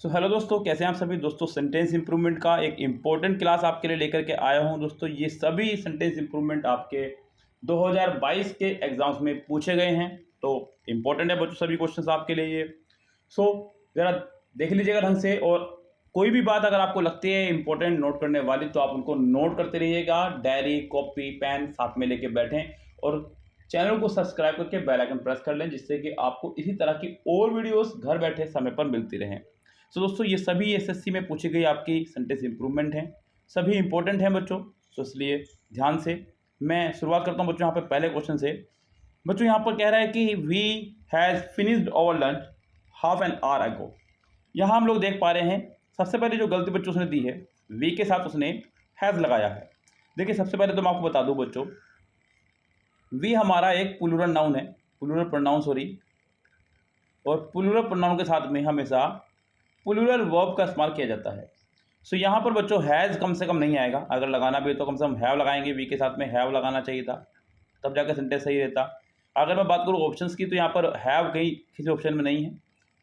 So hello दोस्तों, कैसे हैं आप सभी दोस्तों। सेंटेंस इंप्रूवमेंट का एक इम्पोर्टेंट क्लास आपके लिए लेकर के आया हूं दोस्तों। ये सभी सेंटेंस इंप्रूवमेंट आपके 2022 के एग्जाम्स में पूछे गए हैं, तो इम्पोर्टेंट है बच्चों सभी क्वेश्चंस आपके लिए ये। सो ज़रा देख लीजिएगा ढंग से, और कोई भी बात अगर आपको लगती है इंपॉर्टेंट नोट करने वाली तो आप उनको नोट करते रहिएगा। डायरी, कॉपी, पेन साथ में लेके बैठें और चैनल को सब्सक्राइब करके बेल आइकन प्रेस कर लें, जिससे कि आपको इसी तरह की और वीडियोस घर बैठे समय पर मिलती रहें। सो दोस्तों, ये सभी एसएससी में पूछी गई आपकी सेंटेंस इंप्रूवमेंट हैं, सभी इंपॉर्टेंट हैं बच्चों। सो इसलिए ध्यान से मैं शुरुआत करता हूँ बच्चों यहाँ पे पहले क्वेश्चन से। बच्चों यहाँ पर कह रहा है कि we has finished our lunch half an hour ago. यहाँ हम लोग देख पा रहे हैं सबसे पहले जो गलती बच्चों उसने दी है, वी के साथ उसने हैज़ लगाया है। देखिए सबसे पहले तो मैं आपको बता दूँ बच्चों, वी हमारा एक प्लूरल नाउन है, प्लूरल प्रोनाउन सॉरी, और प्लूरल प्रोनाउन के साथ में हमेशा प्लूरल वर्ब का इस्तेमाल किया जाता है। सो यहाँ पर बच्चों हैज़ कम से कम नहीं आएगा, अगर लगाना भी है तो कम से कम हैव लगाएंगे, वी के साथ में हैव लगाना चाहिए था, तब जाकर सेंटेंस सही रहता। अगर मैं बात करूँ ऑप्शंस की तो यहाँ पर हैव कहीं किसी ऑप्शन में नहीं है,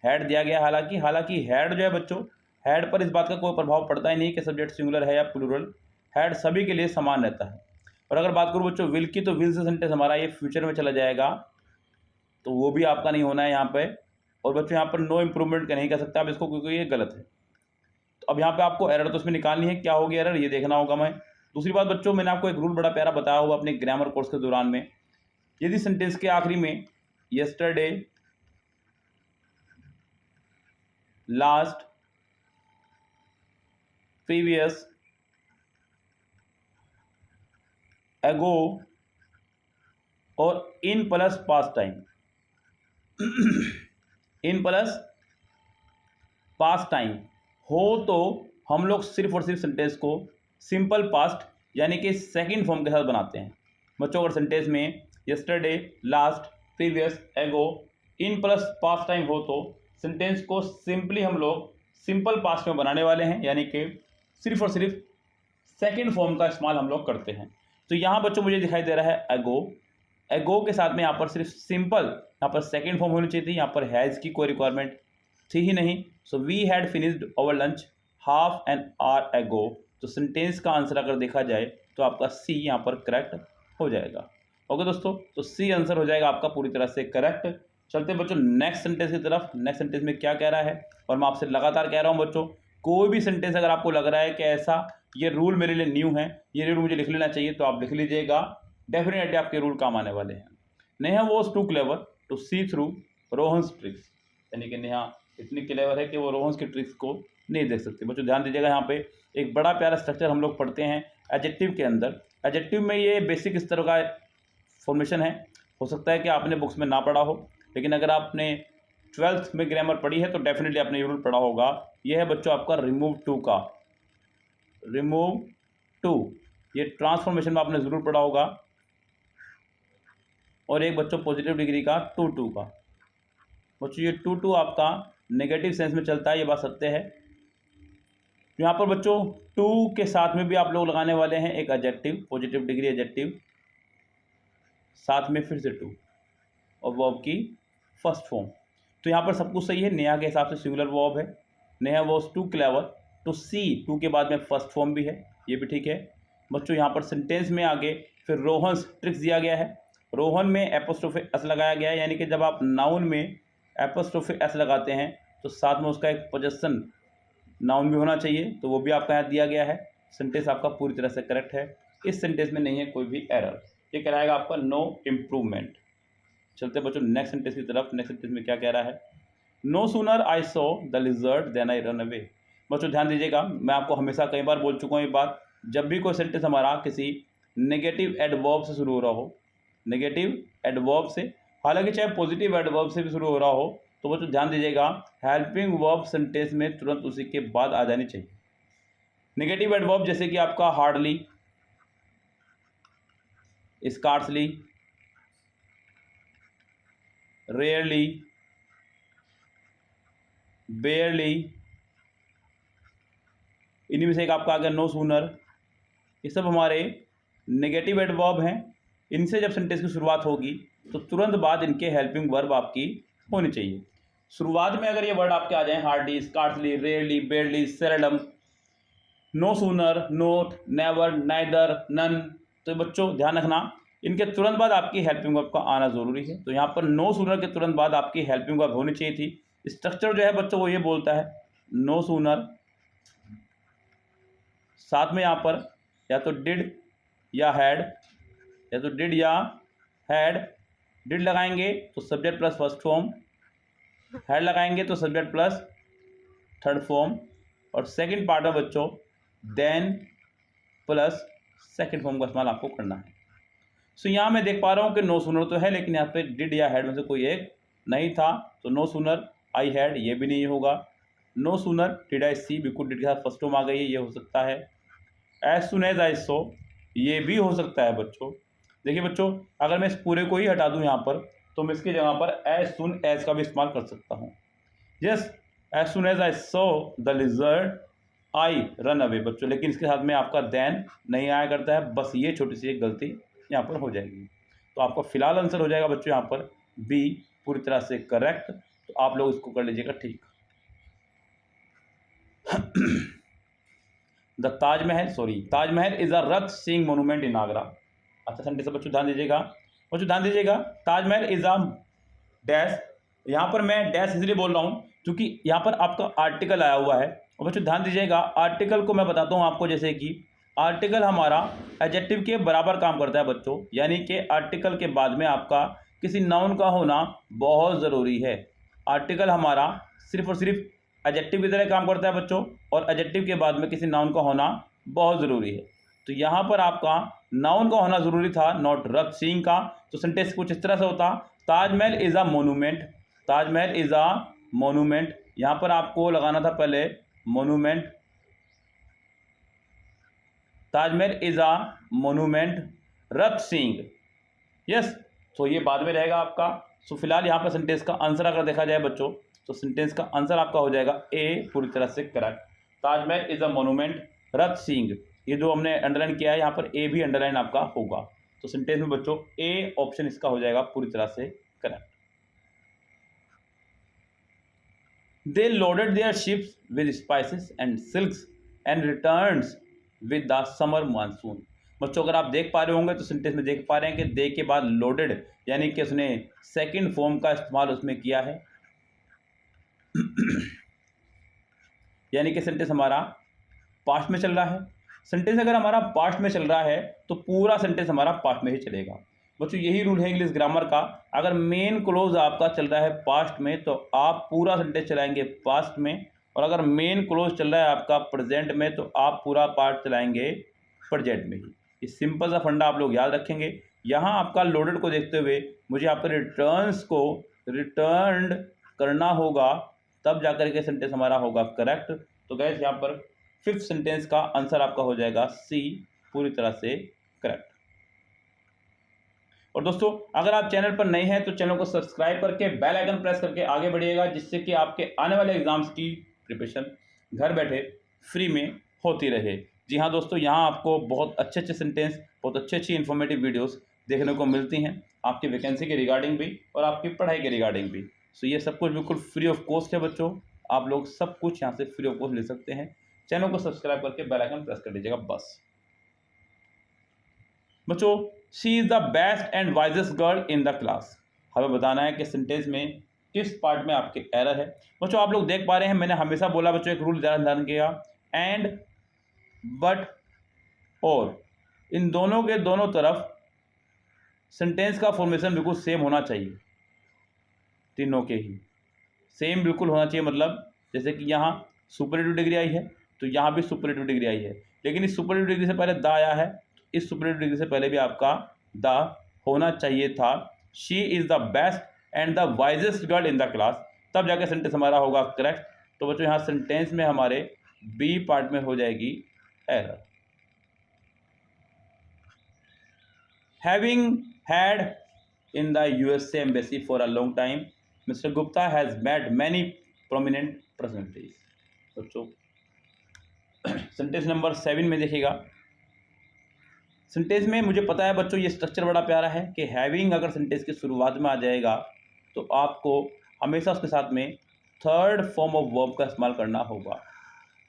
हैड दिया गया। हालांकि हैड जो है बच्चों, हैड पर इस बात का कोई प्रभाव पड़ता ही नहीं कि सब्जेक्ट सिंगुलर है या प्लूरल, हैड सभी के लिए समान रहता है। और अगर बात करूँ बच्चों विल की, तो विल से सेंटेंस हमारा ये फ्यूचर में चला जाएगा, तो वो भी आपका नहीं होना है यहाँ पे। और बच्चों यहाँ पर नो इम्प्रूवमेंट का नहीं कर सकता आप इसको, क्योंकि ये गलत है। तो अब यहाँ पे आपको एरर तो इसमें निकालनी है, क्या होगी एरर ये देखना होगा। मैं दूसरी बात बच्चों, मैंने आपको एक रूल बड़ा प्यारा बताया हुआ अपने ग्रामर कोर्स के दौरान में, यदि सेंटेंस के आखिरी में यस्टरडे, लास्ट, प्रीवियस, एगो और इन प्लस पास्ट टाइम इन प्लस पास्ट टाइम हो, तो हम लोग सिर्फ और सिर्फ सेंटेंस को सिंपल पास्ट यानी कि सेकंड फॉर्म के साथ बनाते हैं बच्चों। अगर सेंटेंस में यस्टरडे, लास्ट, प्रीवियस, एगो, इन प्लस पास्ट टाइम हो, तो सेंटेंस को सिंपली हम लोग सिंपल पास्ट में बनाने वाले हैं, यानी कि सिर्फ और सिर्फ सेकंड फॉर्म का इस्तेमाल हम लोग करते हैं। तो यहाँ बच्चों मुझे दिखाई दे रहा है एगो, एगो के साथ में यहाँ पर सिर्फ सिंपल, यहाँ पर सेकंड फॉर्म होनी चाहिए थी, यहाँ पर हैज़ की कोई रिक्वायरमेंट थी ही नहीं। So we had finished our lunch half an hour ago. तो सेंटेंस का आंसर अगर देखा जाए तो आपका सी यहाँ पर करेक्ट हो जाएगा। ओके दोस्तों, तो सी आंसर हो जाएगा आपका पूरी तरह से करेक्ट। चलते हैं बच्चों नेक्स्ट सेंटेंस की तरफ। नेक्स्ट सेंटेंस में क्या कह रहा है, और मैं आपसे लगातार कह रहा हूँ बच्चों, कोई भी सेंटेंस अगर आपको लग रहा है कि ऐसा ये रूल मेरे लिए न्यू है, ये रूल मुझे लिख लेना चाहिए, तो आप लिख लीजिएगा, डेफिनेटली आपके रूल काम आने वाले हैं। Neha was too clever to see through Rohan's tricks, यानी कि नेहा इतनी क्लेवर है कि वो रोहन्स की ट्रिक्स को नहीं देख सकती। बच्चों ध्यान दीजिएगा, यहाँ पे एक बड़ा प्यारा स्ट्रक्चर हम लोग पढ़ते हैं एडजेक्टिव के अंदर। एडजेक्टिव में ये बेसिक इस तरह का फॉर्मेशन है, हो सकता है कि आपने बुक्स में ना पढ़ा हो, लेकिन अगर आपने 12th में ग्रामर पढ़ी है तो डेफिनेटली आपने रूल पढ़ा होगा। ये है बच्चों आपका रिमूव टू का, रिमूव टू, ये ट्रांसफॉर्मेशन में आपने ज़रूर पढ़ा होगा। और एक बच्चों पॉजिटिव डिग्री का टू टू का। बच्चों ये टू टू आपका नेगेटिव सेंस में चलता है, ये बात सत्य है। यहाँ पर बच्चों टू के साथ में भी आप लोग लगाने वाले हैं एक एडजेक्टिव, पॉजिटिव डिग्री एडजेक्टिव, साथ में फिर से टू और वर्ब की फर्स्ट फॉर्म। तो यहाँ पर सब कुछ सही है, नेहा के हिसाब से सिंगुलर वर्ब है, Neha was too clever to see, to के बाद में फर्स्ट फॉर्म भी है, ये भी ठीक है बच्चों। यहाँ पर सेंटेंस में आगे फिर रोहन्स ट्रिक्स दिया गया है, रोहन में एपोस्ट्रोफे एस लगाया गया है, यानी कि जब आप नाउन में एपोस्ट्रोफे एस लगाते हैं तो साथ में उसका एक पोजेसन नाउन भी होना चाहिए, तो वो भी आपका यहाँ दिया गया है। सेंटेंस आपका पूरी तरह से करेक्ट है, इस सेंटेंस में नहीं है कोई भी एरर, ये कहलाएगा आपका नो इम्प्रूवमेंट। चलते बच्चों नेक्स्ट सेंटेंस की तरफ। नेक्स्ट सेंटेंस में क्या कह रहा है, no sooner I saw the lizard then I run away. बच्चों ध्यान दीजिएगा, मैं आपको हमेशा कई बार बोल चुका हूँ ये बात, जब भी कोई सेंटेंस हमारा किसी नेगेटिव एडवर्ब से शुरू हो रहा हो, नेगेटिव एडवर्ब से, हालांकि चाहे पॉजिटिव एडवर्ब से भी शुरू हो रहा हो, तो बच्चों ध्यान दीजिएगा हेल्पिंग वर्ब सेंटेंस में तुरंत उसी के बाद आ जानी चाहिए। नेगेटिव एडवर्ब जैसे कि आपका हार्डली, स्कार्सली, रेयरली, बेयरली, इन्हीं में से एक आपका आ गया नो सूनर, ये सब हमारे नेगेटिव एडवर्ब हैं। इनसे जब सेंटेंस की शुरुआत होगी तो तुरंत बाद इनके हेल्पिंग वर्ब आपकी होनी चाहिए। शुरुआत में अगर ये वर्ड आपके आ जाए hardly, scarcely, rarely, barely, seldom, no sooner, not, never, neither, none, तो बच्चों ध्यान रखना इनके तुरंत बाद आपकी हेल्पिंग वर्ब का आना ज़रूरी है। तो यहाँ पर नो सूनर के तुरंत बाद आपकी हेल्पिंग वर्ब होनी चाहिए थी। स्ट्रक्चर जो है बच्चों वो ये बोलता है नो सूनर, साथ में यहाँ पर या तो डिड या हैड, या तो डिड या हैड। डिड लगाएंगे तो subject plus first form, had लगाएंगे तो सब्जेक्ट प्लस थर्ड फॉर्म, और सेकंड पार्ट में बच्चों देन प्लस सेकंड फॉर्म का इस्तेमाल आपको करना है। सो यहाँ मैं देख पा रहा हूँ कि नो सूनर तो है, लेकिन यहाँ पे डिड या हैड में से कोई एक नहीं था, तो नो सूनर आई हैड ये भी नहीं होगा। नो सूनर डिड आई सी, बिल्कुल डिड के साथ फर्स्ट फॉर्म आ गई है, ये हो सकता है। एज सुन एज आई सो, ये भी हो सकता है बच्चों। देखिए बच्चों, अगर मैं इस पूरे को ही हटा दूँ यहाँ पर, तो मैं इसकी जगह पर एज सुन एज का भी इस्तेमाल कर सकता हूँ। Yes, as soon as I saw the lizard I run away बच्चों, लेकिन इसके साथ में आपका देन नहीं आया करता है, बस ये छोटी सी एक गलती यहाँ पर हो जाएगी। तो आपका फिलहाल आंसर हो जाएगा बच्चों यहाँ पर बी, पूरी तरह से करेक्ट। तो आप लोग इसको कर लीजिएगा ठीक। The Taj Mahal is a Rath seeing monument इन आगरा। अच्छा सेंटेंस बच्चों ध्यान दीजिएगा, बच्चों ध्यान दीजिएगा। ताजमहल इज अ डैश, यहाँ पर मैं डैश इसलिए बोल रहा हूँ क्योंकि यहाँ पर आपका आर्टिकल आया हुआ है। और बच्चों ध्यान दीजिएगा, आर्टिकल को मैं बताता हूँ आपको, जैसे कि आर्टिकल हमारा एडजेक्टिव के बराबर काम करता है बच्चों, यानी कि आर्टिकल के बाद में आपका किसी नाउन का होना बहुत ज़रूरी है। आर्टिकल हमारा सिर्फ और सिर्फ एडजेक्टिव की तरह काम करता है बच्चों, और एडजेक्टिव के बाद में किसी नाउन का होना बहुत ज़रूरी है। तो यहाँ पर आपका नाउन का होना ज़रूरी था, नॉट रथ सीइंग का। तो सेंटेंस कुछ इस तरह से होता, Taj Mahal is a monument, Taj Mahal is a monument. यहाँ पर आपको लगाना था पहले monument, Taj Mahal is a monument Rath seeing. Yes, तो ये बाद में रहेगा आपका। सो फिलहाल यहाँ पर सेंटेंस का आंसर अगर देखा जाए बच्चों, तो सेंटेंस का आंसर आपका हो जाएगा ए, पूरी तरह से correct. Taj Mahal is a monument Rath seeing, ये जो हमने अंडरलाइन किया है यहाँ पर ए भी अंडरलाइन आपका होगा। तो सेंटेंस में बच्चों ए ऑप्शन इसका हो जाएगा पूरी तरह से correct. They loaded their ships with spices and silks and returns with the summer monsoon। बच्चों अगर आप देख पा रहे होंगे तो सेंटेंस में देख पा रहे हैं कि दे के बाद लोडेड, यानी कि उसने सेकंड फॉर्म का इस्तेमाल उसमें किया है। यानी कि सेंटेंस हमारा पास्ट में चल रहा है। सेंटेंस अगर हमारा पास्ट में चल रहा है तो पूरा सेंटेंस हमारा पास्ट में ही चलेगा बच्चों, यही रूल है इंग्लिश ग्रामर का। अगर मेन क्लोज आपका चल रहा है पास्ट में तो आप पूरा सेंटेंस चलाएंगे पास्ट में, और अगर मेन क्लोज चल रहा है आपका प्रेजेंट में तो आप पूरा पार्ट चलाएंगे प्रेजेंट में ही। ये सिंपल सा फंडा आप लोग याद रखेंगे। यहाँ आपका लोडेड को देखते हुए मुझे यहाँ पर रिटर्न्स को रिटर्न करना होगा, तब जाकर के सेंटेंस हमारा होगा करेक्ट। तो गैस यहाँ पर फिफ्थ सेंटेंस का आंसर आपका हो जाएगा सी, पूरी तरह से करेक्ट। और दोस्तों अगर आप चैनल पर नए हैं तो चैनल को सब्सक्राइब करके बेल आइकन प्रेस करके आगे बढ़िएगा, जिससे कि आपके आने वाले एग्जाम्स की प्रिपरेशन घर बैठे फ्री में होती रहे। जी हाँ दोस्तों, यहाँ आपको बहुत अच्छे अच्छे सेंटेंस, बहुत अच्छी इन्फॉर्मेटिव वीडियोस देखने को मिलती हैं, आपकी वैकेंसी के रिगार्डिंग भी और आपकी पढ़ाई के रिगार्डिंग भी। सो ये सब कुछ बिल्कुल फ्री ऑफ कॉस्ट है बच्चों, आप लोग सब कुछ यहाँ से फ्री ऑफ कॉस्ट ले सकते हैं। चैनल को सब्सक्राइब करके बेल आइकन प्रेस कर दीजिएगा बस। बच्चों she is the best and wisest girl in the class, हमें बताना है कि सेंटेंस में किस पार्ट में आपके एरर है। बच्चों आप लोग देख पा रहे हैं, मैंने हमेशा बोला बच्चों एक रूल ध्यान किया, एंड, बट, और, इन दोनों के दोनों तरफ सेंटेंस का फॉर्मेशन बिल्कुल सेम होना चाहिए, तीनों के ही सेम बिल्कुल होना चाहिए। मतलब जैसे कि यहाँ सुपरलेटिव डिग्री आई है तो यहाँ भी सुपरलेटिव डिग्री आई है, लेकिन इस सुपरलेटिव डिग्री से पहले द आया है, इस सुपरलेटिव डिग्री से पहले भी आपका द होना चाहिए था। She is the best and the wisest girl in the class, तब जाके सेंटेंस हमारा होगा करेक्ट। तो बच्चों यहाँ सेंटेंस में हमारे बी पार्ट में हो जाएगी error. Having had in the USA embassy for a long time, mister Gupta has met many prominent personalities. बच्चों सेंटेंस नंबर 7 में देखिएगा, सेंटेंस में मुझे पता है बच्चों ये स्ट्रक्चर बड़ा प्यारा है कि हैविंग अगर सेंटेंस की शुरुआत में आ जाएगा तो आपको हमेशा उसके साथ में थर्ड फॉर्म ऑफ वर्ब का इस्तेमाल करना होगा।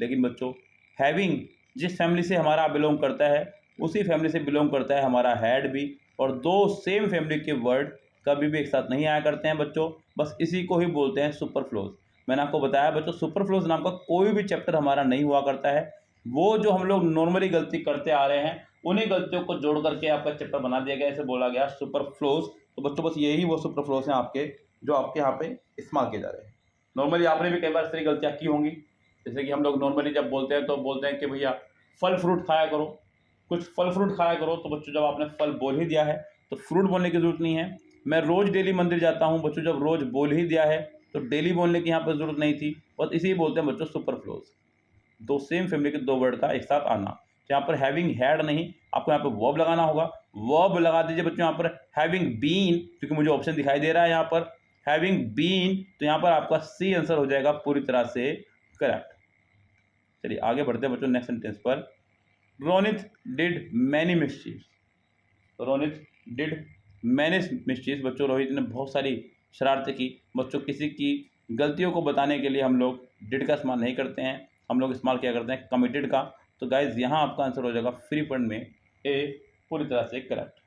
लेकिन बच्चों हैविंग जिस फैमिली से हमारा बिलोंग करता है उसी फैमिली से बिलोंग करता है हमारा हैड भी, और दो सेम फैमिली के वर्ड कभी भी एक साथ नहीं आया करते हैं बच्चों। बस इसी को ही बोलते हैं सुपरफ्लोज। मैंने आपको बताया बच्चों सुपरफ्लोज नाम का कोई भी चैप्टर हमारा नहीं हुआ करता है। वो जो हम लोग नॉर्मली गलती करते आ रहे हैं उन्हीं गलतियों को जोड़ करके आपका चैप्टर बना दिया गया, ऐसे बोला गया सुपरफ्लोज। तो बच्चों बस यही वो सुपरफ्लोज हैं आपके जो आपके यहाँ पे इस्तेमाल किए जा रहे हैं। नॉर्मली आपने भी कई बार इस तरह गलतियाँ की होंगी, जैसे कि हम लोग नॉर्मली जब बोलते हैं तो बोलते हैं कि भैया फल फ्रूट खाया करो, कुछ फल फ्रूट खाया करो। तो बच्चों जब आपने फल बोल ही दिया है तो फ्रूट बोलने की जरूरत नहीं है। मैं रोज़ डेली मंदिर जाता हूँ, बच्चों जब रोज़ बोल ही दिया है तो डेली बोलने की यहाँ पर जरूरत नहीं थी। बस इसी बोलते हैं बच्चों सुपरफ्लोज, दो सेम फैमिली के दो वर्ड का एक साथ आना। तो यहाँ पर हैविंग हैड नहीं, आपको यहाँ पर वर्ब लगाना होगा। वर्ब लगा दीजिए बच्चों यहाँ पर हैविंग बीन, क्योंकि मुझे ऑप्शन दिखाई दे रहा है यहाँ पर हैविंग बीन, तो यहाँ पर आपका सी आंसर हो जाएगा पूरी तरह से करेक्ट। चलिए आगे बढ़ते हैं बच्चों नेक्स्ट सेंटेंस पर। रोनित डिड मैनी मिस्चीव्स। रोनित डिड मैनी मिस्चीव्स, बच्चों रोहित ने बहुत सारी शरारतें की। बच्चों किसी की गलतियों को बताने के लिए हम लोग डिड का इस्तेमाल नहीं करते हैं, हम लोग इस्तेमाल क्या करते हैं कमिटेड का। तो गाइज यहाँ आपका आंसर हो जाएगा फ्री फंड में ए पूरी तरह से करेक्ट।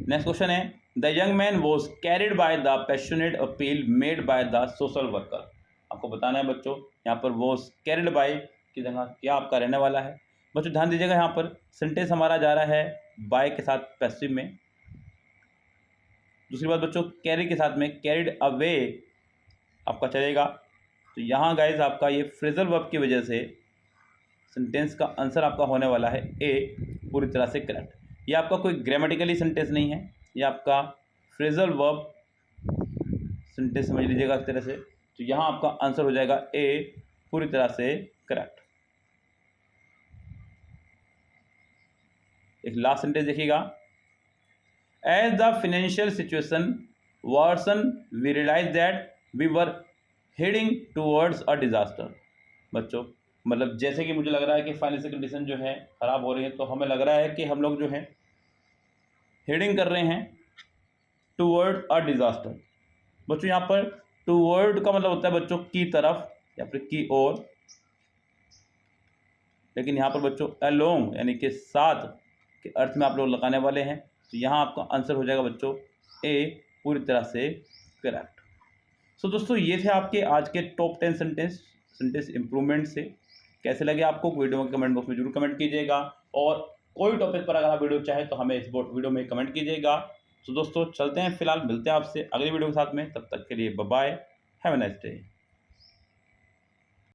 नेक्स्ट क्वेश्चन है the young man was carried by the passionate appeal made by the social worker. आपको बताना है बच्चों यहाँ पर वॉज कैरिड बाय की जगह क्या आपका रहने वाला है। बच्चों ध्यान दीजिएगा यहाँ पर सेंटेंस हमारा जा रहा है बाय के साथ पैसिव में। दूसरी बात बच्चों कैरी के साथ में कैरिड अवे आपका चलेगा। तो यहाँ गाइज आपका ये फ्रेजल वर्ब की वजह से सेंटेंस का आंसर आपका होने वाला है ए पूरी तरह से करेक्ट। ये आपका कोई ग्रामेटिकली सेंटेंस नहीं है, ये आपका फ्रेजल वर्ब सेंटेंस समझ लीजिएगा इस तरह से। तो यहाँ आपका आंसर हो जाएगा ए पूरी तरह से करेक्ट। एक लास्ट सेंटेंस देखिएगा as the financial situation worsen we realise that we were heading towards a disaster. बच्चों मतलब जैसे कि मुझे लग रहा है कि फाइनेंशियल कंडीशन जो है ख़राब हो रही है, तो हमें लग रहा है कि हम लोग जो है हेडिंग कर रहे हैं टूवर्ड अ डिजास्टर। बच्चों यहाँ पर टूवर्ड का मतलब होता है बच्चों की तरफ या फिर की ओर, लेकिन यहाँ पर बच्चों अलोंग यानी कि साथ के अर्थ में आप लोग लगाने वाले हैं। तो यहाँ आपका आंसर हो जाएगा बच्चों ए पूरी तरह से करेक्ट। सो दोस्तों ये थे आपके आज के टॉप 10 सेंटेंस इम्प्रूवमेंट से। कैसे लगे आपको वीडियो में कमेंट बॉक्स में जरूर कमेंट कीजिएगा, और कोई टॉपिक पर अगर आप वीडियो चाहे तो हमें इस वीडियो में कमेंट कीजिएगा। तो दोस्तों चलते हैं, फिलहाल मिलते हैं आपसे अगली वीडियो के साथ में, तब तक के लिए bye bye, have a nice day.